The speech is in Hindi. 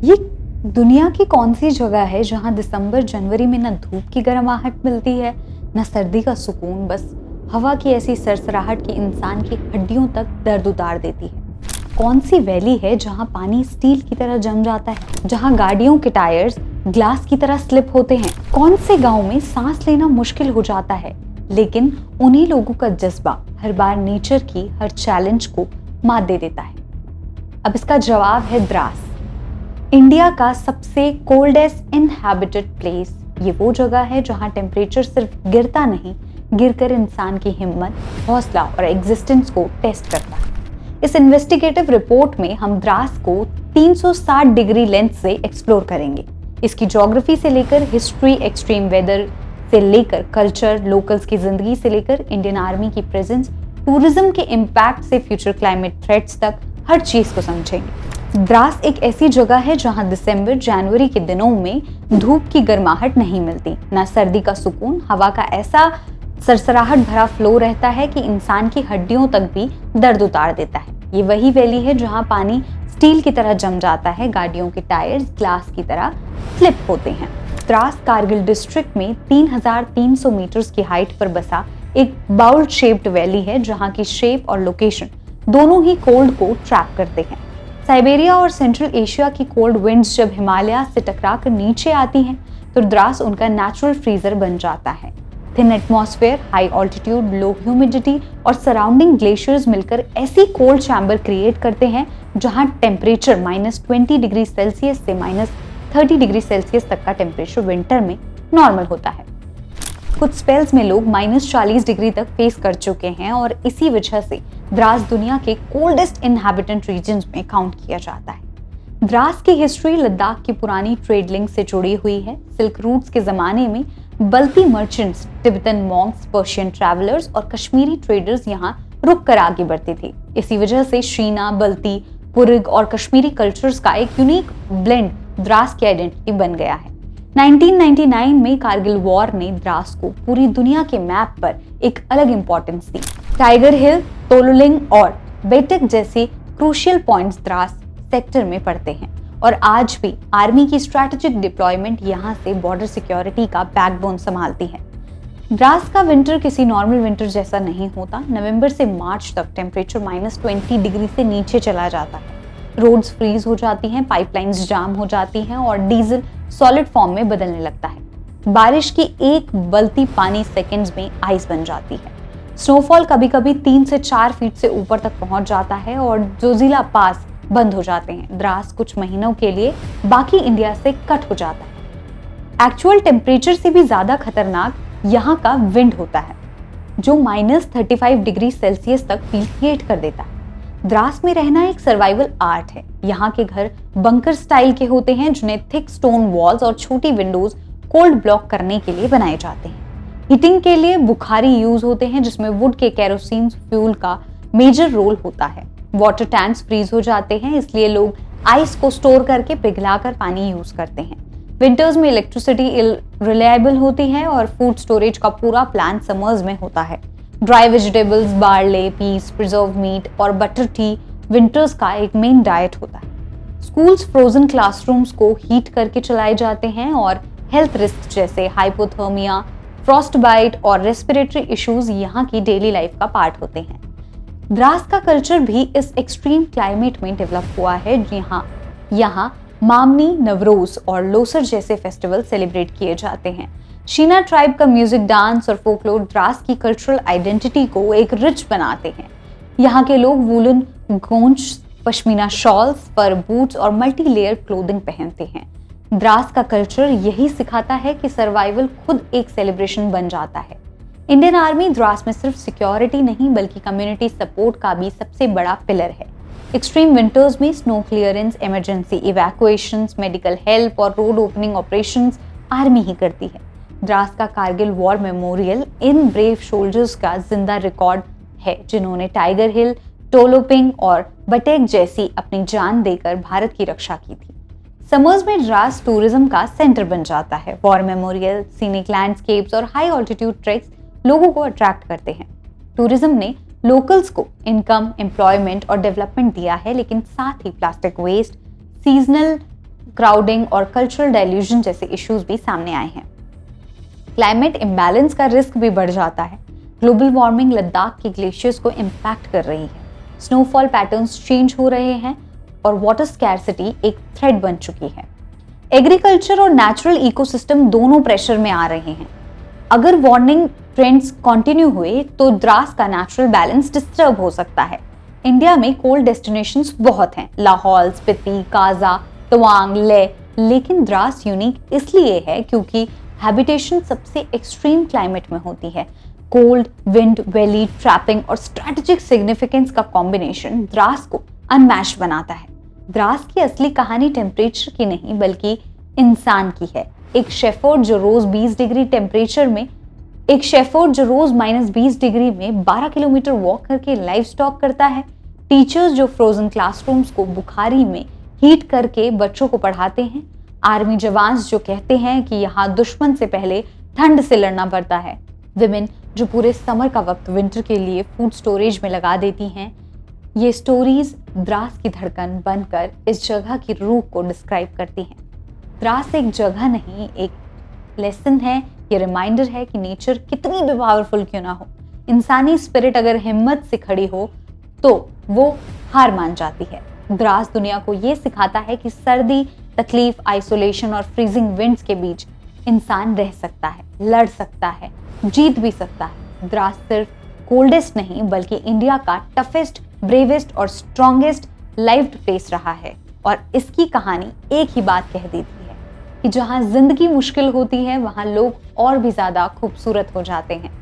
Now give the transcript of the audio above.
ये दुनिया की कौन सी जगह है जहां दिसंबर जनवरी में न धूप की गर्माहट मिलती है न सर्दी का सुकून, बस हवा की ऐसी सरसराहट की इंसान की हड्डियों तक दर्द उतार देती है। कौन सी वैली है जहां पानी स्टील की तरह जम जाता है, जहां गाड़ियों के टायर्स ग्लास की तरह स्लिप होते हैं? कौन से गांव में सांस लेना मुश्किल हो जाता है, लेकिन उन्हीं लोगों का जज्बा हर बार नेचर की हर चैलेंज को मात दे देता है? अब इसका जवाब है द्रास, इंडिया का सबसे कोल्डेस्ट इनहैबिटेड प्लेस। ये वो जगह है जहां टेम्परेचर सिर्फ गिरता नहीं, गिरकर इंसान की हिम्मत, हौसला और एग्जिस्टेंस को टेस्ट करता है। इस इन्वेस्टिगेटिव रिपोर्ट में हम द्रास को 360 डिग्री लेंथ से एक्सप्लोर करेंगे। इसकी ज्योग्राफी से लेकर हिस्ट्री, एक्सट्रीम वेदर से लेकर कल्चर, लोकल्स की जिंदगी से लेकर इंडियन आर्मी की प्रेजेंस, टूरिज्म के इम्पैक्ट से फ्यूचर क्लाइमेट थ्रेट्स तक हर चीज को समझेंगे। द्रास एक ऐसी जगह है जहां दिसंबर जनवरी के दिनों में धूप की गर्माहट नहीं मिलती, ना सर्दी का सुकून, हवा का ऐसा सरसराहट भरा फ्लो रहता है कि इंसान की हड्डियों तक भी दर्द उतार देता है। ये वही वैली है जहां पानी स्टील की तरह जम जाता है, गाड़ियों के टायर्स ग्लास की तरह स्लिप होते हैं। द्रास कारगिल डिस्ट्रिक्ट में 3300 मीटर्स की हाइट पर बसा एक बाउल शेप्ड वैली है जहां की शेप और लोकेशन दोनों ही कोल्ड को ट्रैप करते हैं। साइबेरिया और सेंट्रल एशिया की कोल्ड विंड्स जब हिमालय से टकराकर नीचे आती हैं, तो द्रास उनका नेचुरल फ्रीजर बन जाता है। थिन एटमॉस्फेयर, हाई ऑल्टीट्यूड, लो ह्यूमिडिटी और सराउंडिंग ग्लेशियर्स मिलकर ऐसी कोल्ड चैम्बर क्रिएट करते हैं जहां टेम्परेचर -20 डिग्री सेल्सियस से -30 डिग्री सेल्सियस तक का टेम्परेचर विंटर में नॉर्मल होता है। कुछ स्पेल्स में लोग -40 डिग्री तक फेस कर चुके हैं और इसी वजह से द्रास दुनिया के कोल्डेस्ट इनहैबिटेंट रीजन्स में काउंट किया जाता है। द्रास की हिस्ट्री लद्दाख की पुरानी ट्रेड लिंक से जुड़ी हुई है। सिल्क रूट्स के जमाने में Balti merchants, Tibetan Monks, Persian travellers और कश्मीरी ट्रेडर्स यहाँ रुक कर आगे बढ़ते थे। इसी वजह से शीना, बल्ती, पुरिग और कश्मीरी कल्चर्स का एक यूनिक ब्लेंड द्रास की आइडेंटिटी बन गया है। 1999 में कारगिल वॉर ने द्रास को पूरी दुनिया के मैप पर एक अलग इंपॉर्टेंस दी। टाइगर हिल, तोलुलिंग और बेटक जैसे क्रूशियल पॉइंट्स द्रास सेक्टर में पड़ते हैं और आज भी आर्मी की स्ट्रैटेजिक डिप्लॉयमेंट यहाँ से बॉर्डर सिक्योरिटी का बैकबोन संभालती है। द्रास का विंटर किसी नॉर्मल विंटर जैसा नहीं होता। नवंबर से मार्च तक टेम्परेचर -20 डिग्री से नीचे चला जाता है। रोड्स फ्रीज हो जाती हैं, पाइपलाइंस जाम हो जाती हैं और डीजल सॉलिड फॉर्म में बदलने लगता है। बारिश की एक बल्ती पानी सेकंड्स में आइस बन जाती है। स्नोफॉल कभी कभी 3 से 4 फीट से ऊपर तक पहुंच जाता है और जोजिला पास बंद हो जाते हैं। द्रास कुछ महीनों के लिए बाकी इंडिया से कट हो जाता है। एक्चुअल टेम्परेचर से भी ज्यादा खतरनाक यहाँ का विंड होता है, जो -35 डिग्री सेल्सियस तक फील क्रिएट कर देता है। द्रास में रहना एक सर्वाइवल आर्ट है। यहाँ के घर बंकर स्टाइल के होते हैं, जिन्हें थिक स्टोन वॉल्स और छोटी विंडोज कोल्ड ब्लॉक करने के लिए बनाए जाते हैं। हीटिंग के लिए बुखारी यूज होते हैं, जिसमें वुड के केरोसिन फ्यूल का मेजर रोल होता है। वाटर टैंक्स फ्रीज हो जाते हैं, इसलिए लोग आइस को स्टोर करके पिघलाकर पानी यूज करते हैं। विंटर्स में इलेक्ट्रिसिटी रिलायबल होती है और फूड स्टोरेज का पूरा प्लान समर्स में होता है। Dry vegetables, barley, peas, preserve meat और बटर टी विंटर्स का एक मेन डाइट होता है। स्कूल्स फ्रोजन क्लासरूम्स को हीट करके चलाए जाते हैं और हेल्थ रिस्क जैसे हाइपोथर्मिया, फ्रॉस्ट बाइट और रेस्पिरेटरी इश्यूज यहाँ की डेली लाइफ का पार्ट होते हैं। द्रास का कल्चर भी इस एक्सट्रीम क्लाइमेट में डेवलप हुआ है। यहाँ मामनी, नवरोज और लोसर जैसे फेस्टिवल सेलिब्रेट किए जाते हैं। शीना ट्राइब का म्यूजिक, डांस और फोकलोर द्रास की कल्चरल आइडेंटिटी को एक रिच बनाते हैं। यहाँ के लोग वूलन गोंज, पश्मीना शॉल्स, फर बूट्स और मल्टी लेयर क्लोथिंग पहनते हैं। द्रास का कल्चर यही सिखाता है कि सर्वाइवल खुद एक सेलिब्रेशन बन जाता है। इंडियन आर्मी द्रास में सिर्फ सिक्योरिटी नहीं बल्कि कम्युनिटी सपोर्ट का भी सबसे बड़ा पिलर है। एक्सट्रीम विंटर्स में snow clearance, emergency evacuations, medical help और रोड ओपनिंग ऑपरेशंस आर्मी ही करती है। द्रास का कारगिल वॉर मेमोरियल इन ब्रेव सोल्जर्स का जिंदा रिकॉर्ड है, जिन्होंने टाइगर हिल, टोलोपिंग और बटेक जैसी अपनी जान देकर भारत की रक्षा की थी। समर्स में द्रास टूरिज्म का सेंटर बन जाता है। वॉर मेमोरियल, सीनिक लैंडस्केप्स और हाई ऑल्टीट्यूड ट्रेक्स लोगों को अट्रैक्ट करते हैं। टूरिज्म ने लोकल्स को इनकम, एम्प्लॉयमेंट और डेवलपमेंट दिया है, लेकिन साथ ही प्लास्टिक वेस्ट, सीजनल क्राउडिंग और कल्चरल डाइल्यूजन जैसे इश्यूज भी सामने आए हैं। क्लाइमेट इम्बैलेंस का रिस्क भी बढ़ जाता है। ग्लोबल वार्मिंग लद्दाख के ग्लेशियर्स को इम्पैक्ट कर रही है, स्नोफॉल पैटर्न्स चेंज हो रहे हैं और वाटर स्कैर्सिटी एक थ्रेट बन चुकी है। एग्रीकल्चर और नेचुरल इकोसिस्टम दोनों प्रेशर में आ रहे हैं। अगर वार्निंग ट्रेंड्स कंटिन्यू हुए तो द्रास का नेचुरल बैलेंस डिस्टर्ब हो सकता है। इंडिया में कोल्ड डेस्टिनेशंस बहुत हैं, लाहौल, स्पीति, काजा, तवांग, लेह, लेकिन द्रास यूनिक इसलिए है क्योंकि हैबिटेशन सबसे एक्सट्रीम क्लाइमेट में होती है। कोल्ड, विंड, वैली, ट्रैपिंग और स्ट्रेटेजिक सिग्निफिकेंस का कॉम्बिनेशन द्रास को अनमैच्ड बनाता है। द्रास की असली कहानी टेम्परेचर की नहीं बल्कि इंसान की है। एक शेफर्ड जो रोज -20 डिग्री में 12 किलोमीटर वॉक करके लाइव स्टॉक करता है। टीचर्स जो फ्रोजन क्लासरूम्स को बुखारी में हीट करके बच्चों को पढ़ाते हैं। आर्मी जवान्स जो कहते हैं कि यहाँ दुश्मन से पहले ठंड से लड़ना पड़ता है। विमेन जो पूरे समर का वक्त विंटर के लिए फूड स्टोरेज में लगा देती हैं। ये स्टोरीज द्रास की धड़कन बनकर इस जगह की रूह को डिस्क्राइब करती हैं। द्रास एक जगह नहीं, एक लेसन है। ये रिमाइंडर है कि नेचर कितनी भी पावरफुल क्यों ना हो, इंसानी स्पिरिट अगर हिम्मत से खड़ी हो तो वो हार मान जाती है। द्रास दुनिया को ये सिखाता है कि सर्दी, तकलीफ, आइसोलेशन और फ्रीजिंग विंड्स के बीच इंसान रह सकता है, लड़ सकता है, जीत भी सकता है। द्रास सिर्फ कोल्डेस्ट नहीं बल्कि इंडिया का टफेस्ट, ब्रेवेस्ट और स्ट्रॉन्गेस्ट लाइव्ड प्लेस रहा है। और इसकी कहानी एक ही बात कह देती है कि जहां जिंदगी मुश्किल होती है वहां लोग और भी ज्यादा खूबसूरत हो जाते हैं।